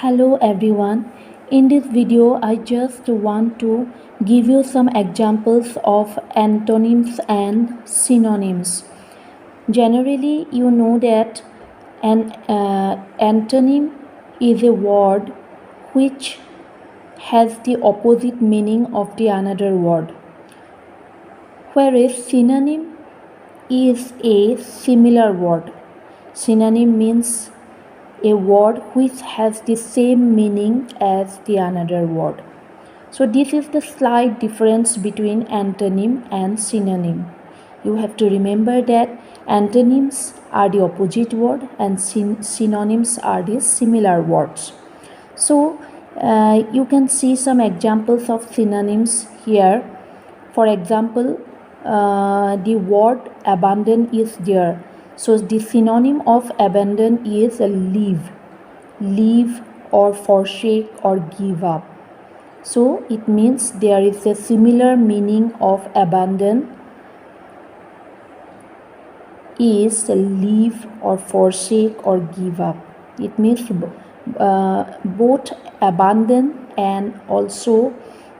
Hello everyone. In this video, I just want to give you some examples of antonyms and synonyms. Generally, you know that an antonym is a word which has the opposite meaning of the another word, whereas synonym is a similar word. Synonym means a word which has the same meaning as the another word. So this is the slight difference between antonym and synonym. You have to remember that antonyms are the opposite word and synonyms are the similar words. So you can see some examples of synonyms here. For example, the word abandon is there. So the synonym of abandon is leave or forsake or give up. So it means there is a similar meaning of abandon is leave or forsake or give up. It means both abandon and also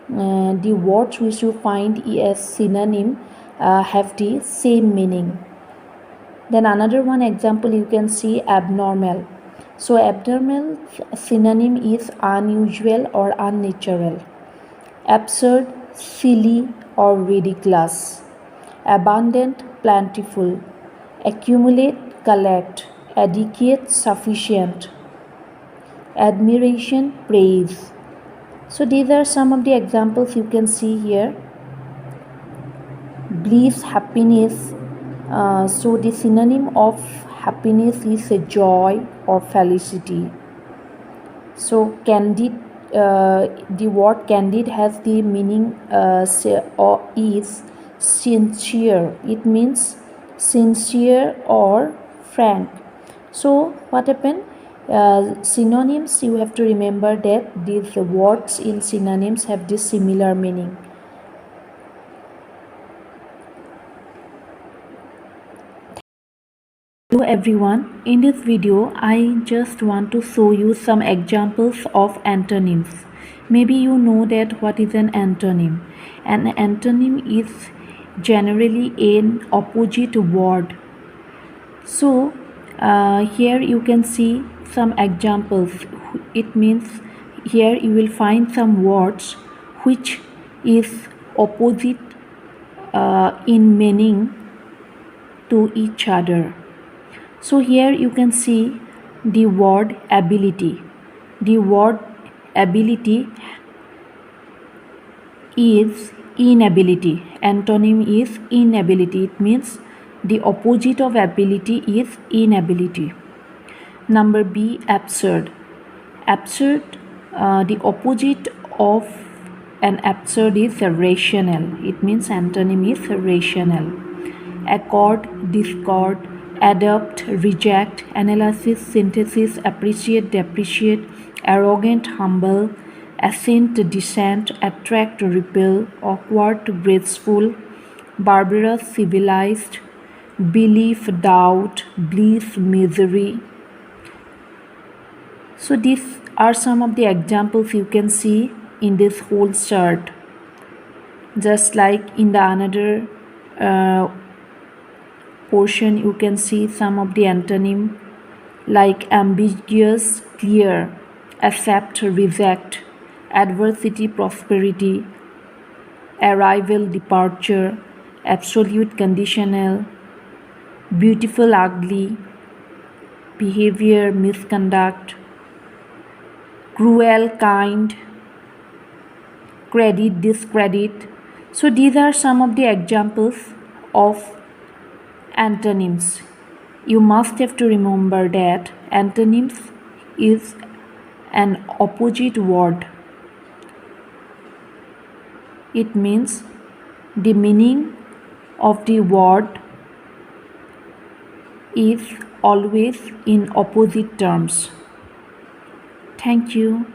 the words which you find as synonym have the same meaning. Then another one example you can see abnormal. So abnormal synonym is unusual or unnatural, absurd, silly or ridiculous, abundant, plentiful, accumulate, collect, adequate, sufficient, admiration, praise. So these are some of the examples you can see here. Bliss, happiness. So the synonym of happiness is a joy or felicity. So candid, the word candid has the meaning is sincere. It means sincere or frank. So what happened? Synonyms, you have to remember that these words in synonyms have this similar meaning. Hello everyone, in this video I just want to show you some examples of antonyms. Maybe you know that what is an antonym. An antonym is generally an opposite word. So here you can see some examples. It means here you will find some words which is opposite in meaning to each other. So here you can see the word ability. The word ability is inability. Antonym is inability. It means the opposite of ability is inability. Number B, absurd. Absurd, the opposite of an absurd is rational. It means antonym is rational. Accord, discord, adopt, reject, analysis, synthesis, appreciate, depreciate, arrogant, humble, assent, dissent, attract, repel, awkward, graceful, barbarous, civilized, belief, doubt, bliss, misery. So these are some of the examples you can see in this whole chart. Just like in the another portion, you can see some of the antonym like ambiguous, clear, accept, reject, adversity, prosperity, arrival, departure, absolute, conditional, beautiful, ugly, behavior, misconduct, cruel, kind, credit, discredit. So these are some of the examples of antonyms. You must have to remember that antonyms is an opposite word. It means the meaning of the word is always in opposite terms. Thank you.